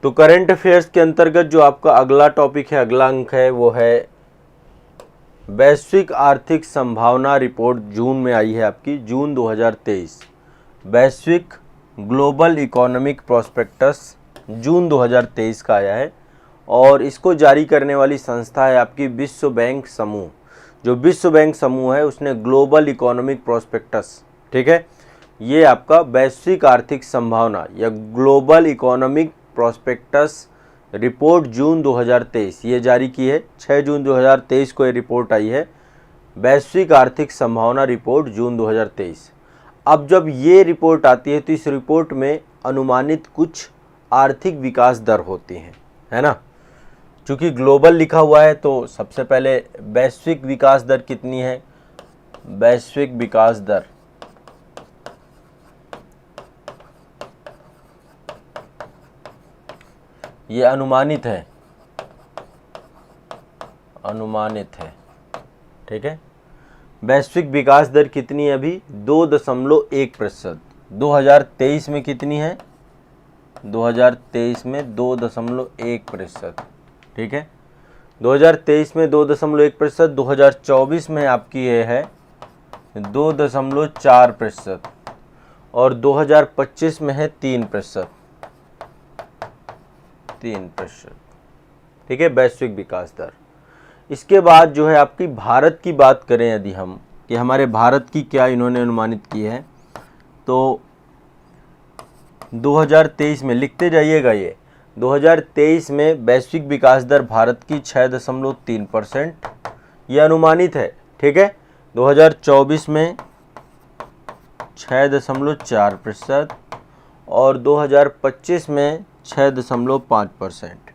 तो current affairs के अंतर्गत जो आपका अगला टॉपिक है, अगला अंक है, वो है वैश्विक आर्थिक संभावना रिपोर्ट। जून में आई है आपकी, जून 2023। वैश्विक ग्लोबल इकोनॉमिक प्रोस्पेक्टस जून 2023 का आया है और इसको जारी करने वाली संस्था है आपकी विश्व बैंक समूह। जो विश्व बैंक समूह है उसने ग्लोबल इकोनॉमिक प्रोस्पेक्टस, ठीक है, ये आपका वैश्विक आर्थिक संभावना या ग्लोबल इकोनॉमिक प्रोस्पेक्टस रिपोर्ट जून 2023 ये जारी की है। 6 जून 2023 को ये रिपोर्ट आई है, वैश्विक आर्थिक संभावना रिपोर्ट जून 2023। अब जब ये रिपोर्ट आती है तो इस रिपोर्ट में अनुमानित कुछ आर्थिक विकास दर होती हैं, है ना। चूँकि ग्लोबल लिखा हुआ है तो सबसे पहले वैश्विक विकास दर कितनी है, वैश्विक विकास दर ये अनुमानित है, अनुमानित है, ठीक है। वैश्विक विकास दर कितनी है अभी, 2.1%। 2023 में कितनी है, 2023 में 2.1%, ठीक है। 2023 में 2.1%, 2024 में आपकी ये है 2.4% और 2025 में है 3%, 3%, ठीक है, वैश्विक विकास दर। इसके बाद जो है आपकी भारत की बात करें यदि हम, कि हमारे भारत की क्या इन्होंने अनुमानित की है, तो 2023 में लिखते जाइएगा, ये 2023 में वैश्विक विकास दर भारत की 6.3% ये अनुमानित है, ठीक है। 2024 में 6.4% और 2025 में 6.5%।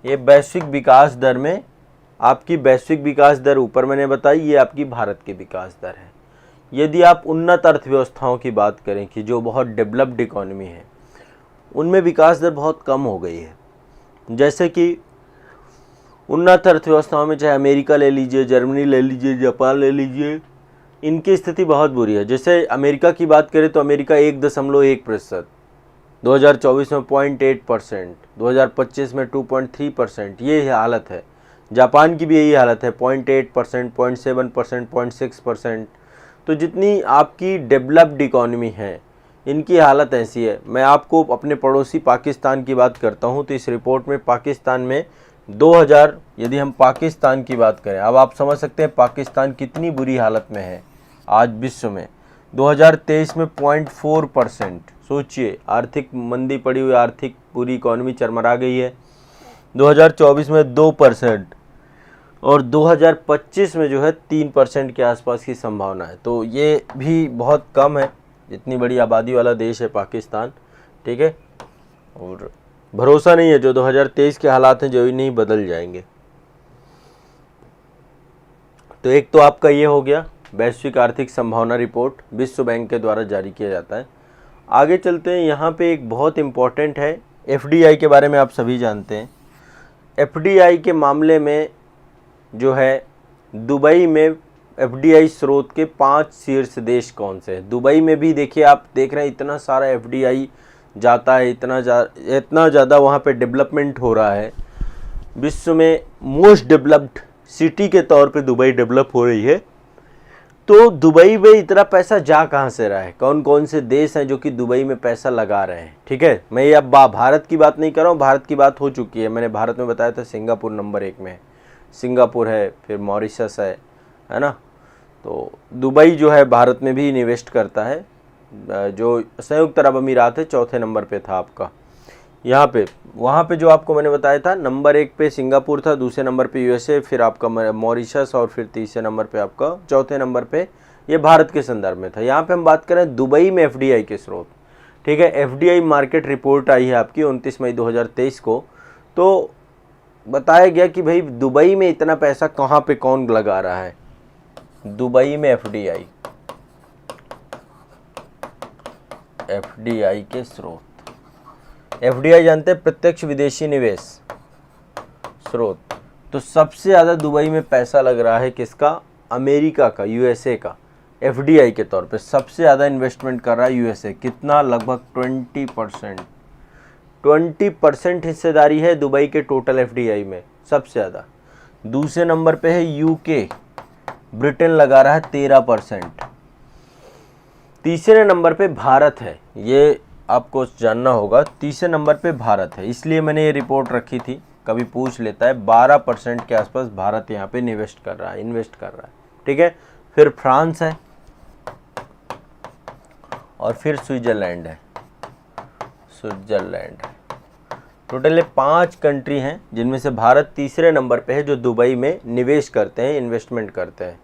ये वैश्विक विकास दर में आपकी वैश्विक विकास दर ऊपर मैंने बताई, ये आपकी भारत की विकास दर है। यदि आप उन्नत अर्थव्यवस्थाओं की बात करें कि जो बहुत डेवलप्ड इकोनॉमी है, उनमें विकास दर बहुत कम हो गई है। जैसे कि उन्नत अर्थव्यवस्थाओं में चाहे अमेरिका ले लीजिए, जर्मनी ले लीजिए, जापान ले लीजिए, इनकी स्थिति बहुत बुरी है। जैसे अमेरिका की बात करें तो अमेरिका 1.1%, 2024 में 0.8%, 2025 में 2.3%, ये हालत है। जापान की भी यही हालत है, 0.8%, 0.7%, 0.6%। तो जितनी आपकी डेवलप्ड इकोनॉमी है, इनकी हालत ऐसी है। मैं आपको अपने पड़ोसी पाकिस्तान की बात करता हूँ, तो इस रिपोर्ट में पाकिस्तान में 2000, यदि हम पाकिस्तान की बात करें, अब आप समझ सकते हैं पाकिस्तान कितनी बुरी हालत में है आज विश्व में। 2023 में 0.4%, सोचिए, आर्थिक मंदी पड़ी हुई, आर्थिक पूरी इकोनॉमी चरमरा गई है। 2024 में 2% और 2025 में जो है 3% के आसपास की संभावना है। तो ये भी बहुत कम है, इतनी बड़ी आबादी वाला देश है पाकिस्तान, ठीक है। और भरोसा नहीं है, जो 2023 के हालात हैं जो ही नहीं बदल जाएंगे। तो एक तो आपका ये हो गया वैश्विक आर्थिक संभावना रिपोर्ट, विश्व बैंक के द्वारा जारी किया जाता है। आगे चलते हैं, यहाँ पे एक बहुत इम्पॉर्टेंट है, एफडीआई के बारे में आप सभी जानते हैं। एफडीआई के मामले में जो है दुबई में एफडीआई स्रोत के 5 शीर्ष देश कौन से हैं। दुबई में भी देखिए, आप देख रहे हैं इतना सारा एफडीआई जाता है, इतना ज़्यादा वहाँ पे डेवलपमेंट हो रहा है। विश्व में मोस्ट डेवलप्ड सिटी के तौर पे दुबई डेवलप हो रही है। तो दुबई में इतना पैसा जा कहाँ से रहा है, कौन कौन से देश हैं जो कि दुबई में पैसा लगा रहे हैं, ठीक है। मैं ये अब भारत की बात नहीं कर रहा हूँ, भारत की बात हो चुकी है। मैंने भारत में बताया था सिंगापुर नंबर 1 में है, सिंगापुर है, फिर मॉरिशस है ना। तो दुबई जो है भारत में भी इन्वेस्ट करता है। जो संयुक्त अरब अमीरात है, चौथे नंबर पे था आपका। यहाँ पे वहाँ पे जो आपको मैंने बताया था, नंबर 1 पे सिंगापुर था, दूसरे नंबर पे यूएसए, फिर आपका मॉरिशस और फिर तीसरे नंबर पे आपका, चौथे नंबर पे ये भारत के संदर्भ में था। यहाँ पे हम बात करें दुबई में एफडीआई के स्रोत, ठीक है। एफडीआई मार्केट रिपोर्ट आई है आपकी 29 मई 2023 को। तो बताया गया कि भाई दुबई में इतना पैसा कहाँ पे कौन लगा रहा है। दुबई में एफडीआई के स्रोत, एफडीआई जानते हैं, प्रत्यक्ष विदेशी निवेश स्रोत। तो सबसे ज़्यादा दुबई में पैसा लग रहा है किसका, अमेरिका का, यूएसए का, एफडीआई के तौर पे सबसे ज़्यादा इन्वेस्टमेंट कर रहा है यूएसए। कितना? लगभग 20% हिस्सेदारी है दुबई के टोटल एफडीआई में, सबसे ज़्यादा। दूसरे नंबर पे है यूके, ब्रिटेन लगा रहा है 13%। तीसरे नंबर पे भारत है, ये आपको जानना होगा। तीसरे नंबर पे भारत है, इसलिए मैंने ये रिपोर्ट रखी थी, कभी पूछ लेता है। 12% के आसपास भारत यहाँ पे इन्वेस्ट कर रहा है, ठीक है। फिर फ्रांस है और फिर स्विट्जरलैंड है। टोटल ये 5 कंट्री हैं जिनमें से भारत तीसरे नंबर पे है जो दुबई में निवेश करते हैं, इन्वेस्टमेंट करते हैं,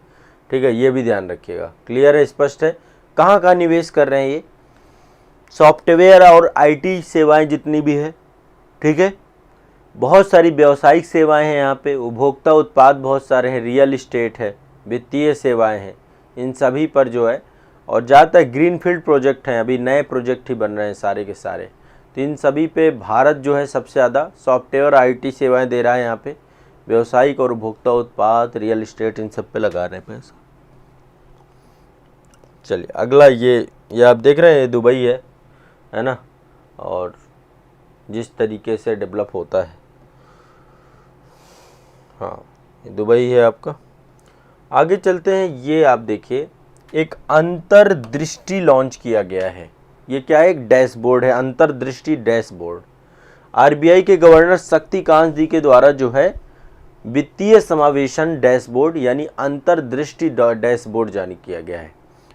ठीक है। ये भी ध्यान रखिएगा। क्लियर है, स्पष्ट है। कहाँ कहाँ निवेश कर रहे हैं ये? सॉफ्टवेयर और आईटी सेवाएं जितनी भी है, ठीक है। बहुत सारी व्यावसायिक सेवाएं हैं यहाँ पे, उपभोक्ता उत्पाद बहुत सारे हैं, रियल इस्टेट है, वित्तीय सेवाएं हैं, इन सभी पर जो है। और ज़्यादातर ग्रीनफील्ड प्रोजेक्ट हैं, अभी नए प्रोजेक्ट ही बन रहे हैं सारे के सारे। तो इन सभी पे भारत जो है सबसे ज़्यादा सॉफ्टवेयर आईटी सेवाएं दे रहा है यहाँ पे। व्यावसायिक और उपभोक्ता उत्पाद, रियल इस्टेट, इन सब पे लगा रहे हैं पैसा। चलिए अगला, ये आप देख रहे हैं, ये दुबई है ना, और जिस तरीके से डेवलप होता है, हाँ ये दुबई है आपका। आगे चलते हैं। ये आप देखिए, एक अंतर्दृष्टि लॉन्च किया गया है। ये क्या है? एक डैशबोर्ड है, अंतर्दृष्टि डैशबोर्ड। आरबीआई के गवर्नर शक्तिकांत जी के द्वारा जो है वित्तीय समावेशन डैशबोर्ड यानी अंतर्दृष्टि डैशबोर्ड जारी किया गया है,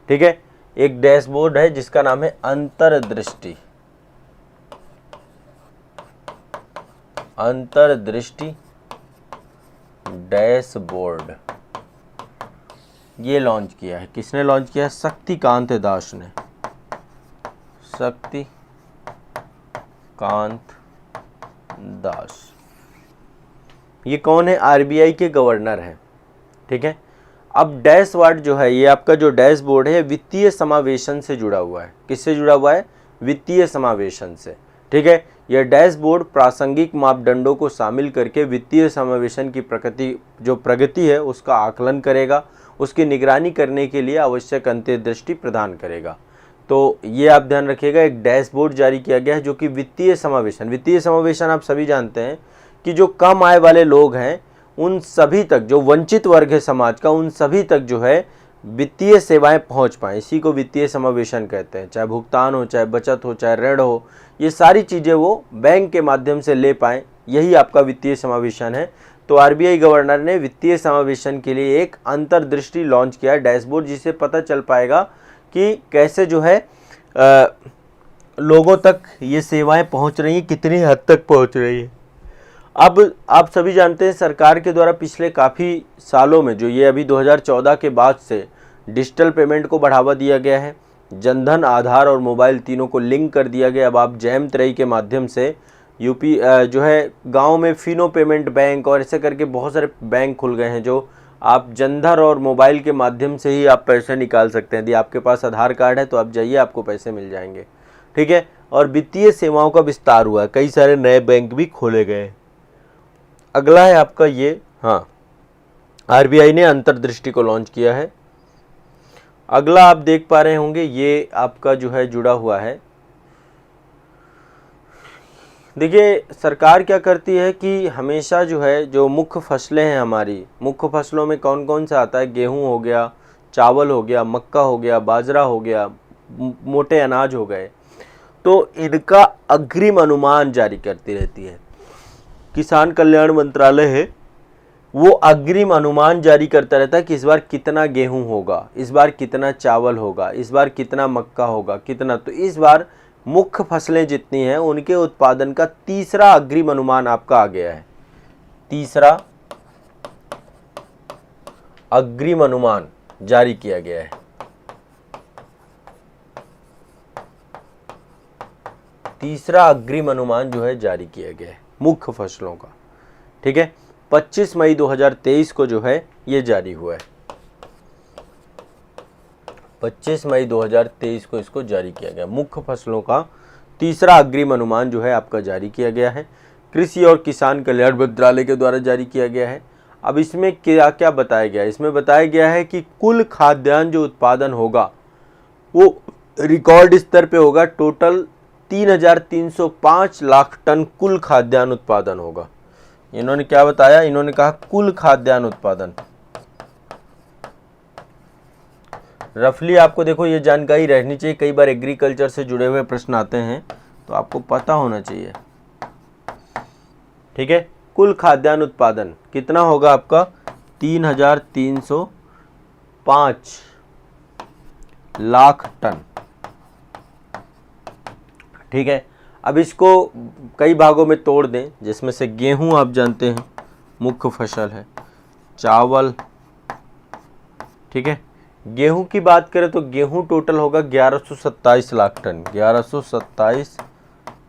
ठीक है। एक डैशबोर्ड है जिसका नाम है अंतर्दृष्टि डैशबोर्ड। ये लॉन्च किया है, किसने लॉन्च किया है? शक्तिकांत दास। ये कौन है? आरबीआई के गवर्नर है, ठीक है। अब डैशबोर्ड जो है, ये आपका जो डैशबोर्ड है वित्तीय समावेशन से जुड़ा हुआ है। किससे जुड़ा हुआ है? वित्तीय समावेशन से, ठीक है। यह डैशबोर्ड प्रासंगिक मापदंडों को शामिल करके वित्तीय समावेशन की प्रगति है उसका आकलन करेगा, उसकी निगरानी करने के लिए आवश्यक अंतर्दृष्टि प्रदान करेगा। तो ये आप ध्यान रखिएगा, एक डैशबोर्ड जारी किया गया है जो कि वित्तीय समावेशन आप सभी जानते हैं कि जो कम आय वाले लोग हैं उन सभी तक, जो वंचित वर्ग है समाज का, उन सभी तक जो है वित्तीय सेवाएं पहुंच पाएँ। इसी को वित्तीय समावेशन कहते हैं। चाहे भुगतान हो, चाहे बचत हो, चाहे ऋण हो, ये सारी चीज़ें वो बैंक के माध्यम से ले पाएँ, यही आपका वित्तीय समावेशन है। तो आरबीआई गवर्नर ने वित्तीय समावेशन के लिए एक अंतर्दृष्टि लॉन्च किया है डैशबोर्ड, जिससे पता चल पाएगा कि कैसे जो है लोगों तक ये सेवाएं पहुंच रही हैं, कितनी हद तक पहुंच रही है। अब आप सभी जानते हैं सरकार के द्वारा पिछले काफ़ी सालों में, जो ये अभी 2014 के बाद से डिजिटल पेमेंट को बढ़ावा दिया गया है। जनधन, आधार और मोबाइल तीनों को लिंक कर दिया गया। अब आप जैम 3 के माध्यम से यूपी जो है गांव में फिनो पेमेंट बैंक और ऐसे करके बहुत सारे बैंक खुल गए हैं, जो आप जनधन और मोबाइल के माध्यम से ही आप पैसे निकाल सकते हैं। यदि आपके पास आधार कार्ड है तो आप जाइए, आपको पैसे मिल जाएंगे, ठीक है। और वित्तीय सेवाओं का विस्तार हुआ, कई सारे नए बैंक भी खोले गए। अगला है आपका ये, हाँ, आरबीआई ने अंतर्दृष्टि को लॉन्च किया है। अगला आप देख पा रहे होंगे, ये आपका जो है जुड़ा हुआ है। देखिए सरकार क्या करती है कि हमेशा जो है जो मुख्य फसलें हैं हमारी, मुख्य फसलों में कौन कौन सा आता है? गेहूं हो गया, चावल हो गया, मक्का हो गया, बाजरा हो गया, मोटे अनाज हो गए, तो इनका अग्रिम अनुमान जारी करती रहती है। किसान कल्याण मंत्रालय है, वो अग्रिम अनुमान जारी करता रहता है कि इस बार कितना गेहूं होगा, इस बार कितना चावल होगा, इस बार कितना मक्का होगा, कितना। तो इस बार मुख्य फसलें जितनी हैं उनके उत्पादन का तीसरा अग्रिम अनुमान आपका आ गया है। तीसरा अग्रिम अनुमान जारी किया गया है। तीसरा अग्रिम अनुमान जो है जारी किया गया है मुख्य फसलों का, ठीक है। 25 मई 2023 को जो है ये जारी हुआ है। 25 मई 2023 को इसको जारी किया गया। मुख्य फसलों का तीसरा अग्रिम अनुमान जो है आपका जारी किया गया है। कृषि और किसान कल्याण मंत्रालय के द्वारा जारी किया गया है। अब इसमें क्या क्या बताया गया है? इसमें बताया गया है कि कुल खाद्यान्न जो उत्पादन होगा वो रिकॉर्ड स्तर पे होगा। टोटल 3,305 लाख टन कुल खाद्यान्न उत्पादन होगा। इन्होंने क्या बताया? इन्होंने कहा कुल खाद्यान्न उत्पादन। रफली आपको देखो ये जानकारी रहनी चाहिए, कई बार एग्रीकल्चर से जुड़े हुए प्रश्न आते हैं तो आपको पता होना चाहिए। ठीक है, कुल खाद्यान्न उत्पादन कितना होगा आपका? 3,305 लाख टन। ठीक है, अब इसको कई भागों में तोड़ दें, जिसमें से गेहूं आप जानते हैं मुख्य फसल है, चावल। ठीक है, गेहूं की बात करें तो गेहूं टोटल होगा 1127 लाख टन। 1127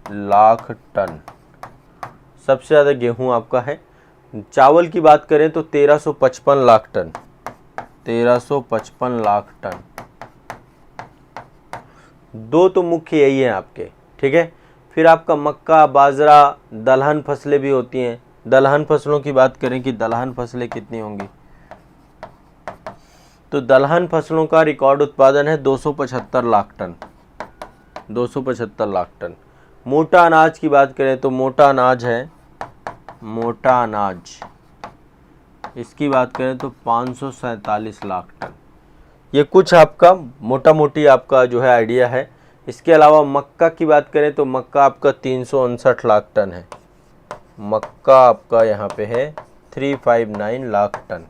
लाख टन सबसे ज़्यादा गेहूं आपका है। चावल की बात करें तो 1355 लाख टन। 1355 लाख टन। दो तो मुख्य यही है आपके। ठीक है, फिर आपका मक्का, बाजरा, दलहन फसलें भी होती हैं। दलहन फसलों की बात करें कि दलहन फसलें कितनी होंगी, तो दलहन फसलों का रिकॉर्ड उत्पादन है 275 लाख टन। 275 लाख टन। मोटा अनाज की बात करें तो मोटा अनाज है, मोटा अनाज, इसकी बात करें तो 547 लाख टन। ये कुछ आपका मोटा मोटी आपका जो है आइडिया है। इसके अलावा मक्का की बात करें तो मक्का आपका 359 लाख टन है। मक्का आपका यहाँ पे है 359 लाख टन।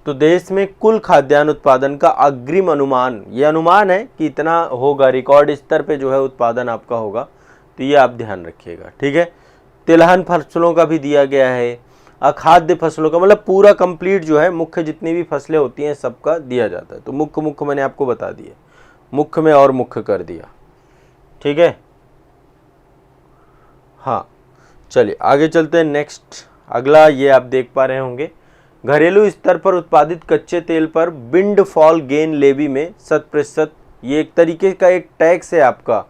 तो देश में कुल खाद्यान्न उत्पादन का अग्रिम अनुमान, ये अनुमान है कि इतना होगा, रिकॉर्ड स्तर पे जो है उत्पादन आपका होगा, तो ये आप ध्यान रखिएगा। ठीक है, तिलहन फसलों का भी दिया गया है, अखाद्य फसलों का, मतलब पूरा कंप्लीट जो है मुख्य जितनी भी फसलें होती हैं सबका दिया जाता है। तो मुख्य मैंने आपको बता दिए, मुख्य में और मुख्य कर दिया। ठीक है, हाँ चलिए आगे चलते हैं। नेक्स्ट अगला ये आप देख पा रहे होंगे, घरेलू स्तर पर उत्पादित कच्चे तेल पर विंडफॉल गेन लेवी में 100%, ये एक तरीके का एक टैक्स है आपका।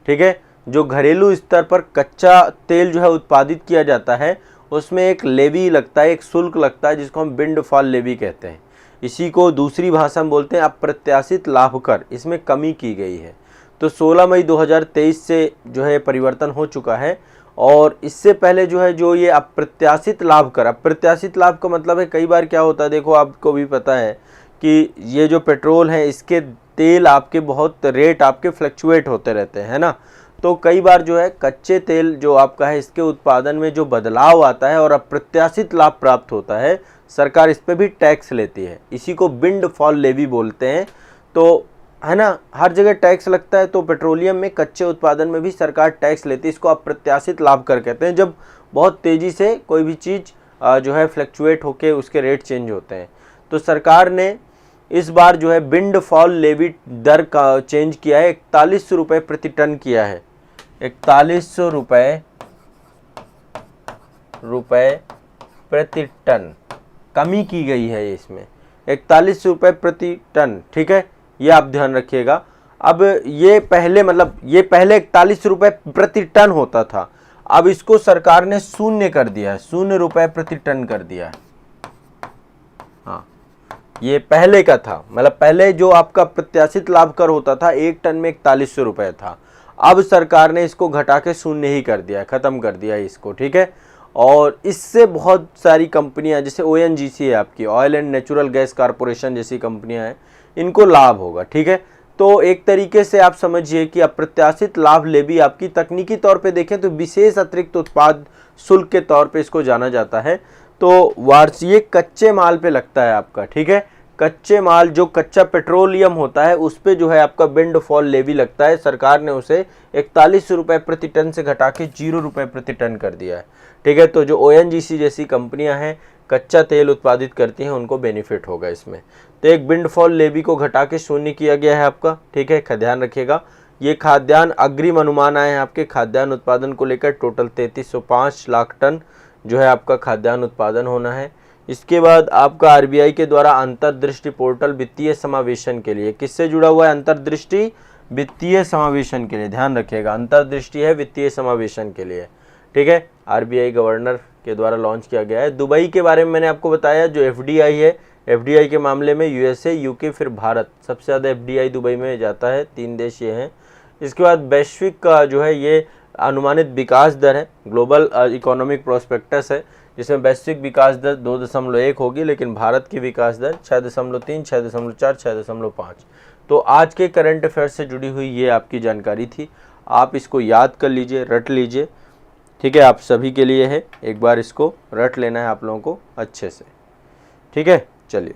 ठीक है, जो घरेलू स्तर पर कच्चा तेल जो है उत्पादित किया जाता है उसमें एक लेवी लगता है, एक शुल्क लगता है, जिसको हम विंडफॉल लेवी कहते हैं। इसी को दूसरी भाषा में बोलते हैं अप्रत्याशित लाभ कर। इसमें कमी की गई है। तो 16 मई 2023 से जो है परिवर्तन हो चुका है। और इससे पहले जो है जो ये अप्रत्याशित लाभ कर, अप्रत्याशित लाभ का मतलब है कई बार क्या होता है, देखो आपको भी पता है कि ये जो पेट्रोल है इसके तेल आपके बहुत रेट आपके फ्लक्चुएट होते रहते हैं, है ना। तो कई बार जो है कच्चे तेल जो आपका है इसके उत्पादन में जो बदलाव आता है और अप्रत्याशित लाभ प्राप्त होता है, सरकार इस पर भी टैक्स लेती है। इसी को विंडफॉल लेवी बोलते हैं। तो है ना, हर जगह टैक्स लगता है, तो पेट्रोलियम में कच्चे उत्पादन में भी सरकार टैक्स लेती है। इसको अप्रत्याशित लाभ कर कहते हैं, जब बहुत तेज़ी से कोई भी चीज़ जो है फ्लक्चुएट होके उसके रेट चेंज होते हैं। तो सरकार ने इस बार जो है विंडफॉल लेवी दर का चेंज किया है, 4100 रुपये प्रति टन किया है। 4100 रुपये प्रति टन कमी की गई है इसमें, 4100 रुपये प्रति टन। ठीक है, ये आप ध्यान रखिएगा। अब ये पहले मतलब ये पहले 41 रुपये प्रति टन होता था, अब इसको सरकार ने शून्य कर दिया है, 0 रुपये प्रति टन कर दिया है। हाँ, ये पहले का था, मतलब पहले जो आपका प्रत्याशित लाभ कर होता था 1 टन में 4100 रुपये था, अब सरकार ने इसको घटा के शून्य ही कर दिया है, ख़त्म कर दिया है इसको। ठीक है, और इससे बहुत सारी कंपनियां जैसे ONGC है आपकी, oil and natural gas corporation जैसी कंपनियां हैं, इनको लाभ होगा। ठीक है, तो एक तरीके से आप समझिए कि अप्रत्याशित लाभ लेवी आपकी तकनीकी तौर पे देखें तो विशेष अतिरिक्त उत्पाद शुल्क के तौर पे इसको जाना जाता है। तो वार्षिक कच्चे माल पे लगता है आपका। ठीक है, कच्चे माल जो कच्चा पेट्रोलियम होता है उस पे जो है आपका विंडफॉल लेवी लगता है। सरकार ने उसे 4100 रुपये प्रति टन से घटा के 0 रुपये प्रति टन कर दिया है। ठीक है, तो जो ONGC जैसी कंपनियां हैं कच्चा तेल उत्पादित करती हैं उनको बेनिफिट होगा इसमें। तो एक विंडफॉल लेवी को घटा के शून्य किया गया है आपका। ठीक है, ध्यान रखिएगा। ये खाद्यान्न अग्रिम अनुमान आए हैं आपके खाद्यान्न उत्पादन को लेकर, टोटल 3305 लाख टन जो है आपका खाद्यान्न उत्पादन होना है। इसके बाद आपका RBI के द्वारा अंतर्दृष्टि पोर्टल वित्तीय समावेशन के लिए किससे जुड़ा हुआ है? अंतर्दृष्टि वित्तीय समावेशन के लिए, ध्यान रखिएगा, अंतर्दृष्टि है वित्तीय समावेशन के लिए। ठीक है, आरबीआई गवर्नर के द्वारा लॉन्च किया गया है। दुबई के बारे में मैंने आपको बताया, जो एफडीआई है, एफडीआई के मामले में यूएसए, यूके, फिर भारत, सबसे ज़्यादा एफडीआई दुबई में जाता है, 3 देश ये हैं। इसके बाद वैश्विक का जो है ये अनुमानित विकास दर है, ग्लोबल इकोनॉमिक प्रोस्पेक्टस है, जिसमें वैश्विक विकास दर 2.1 होगी, लेकिन भारत की विकास दर 6.3, 6.4, 6.5। तो आज के करंट अफेयर्स से जुड़ी हुई ये आपकी जानकारी थी। आप इसको याद कर लीजिए, रट लीजिए, ठीक है, आप सभी के लिए है, एक बार इसको रट लेना है आप लोगों को अच्छे से, ठीक है। चलिए।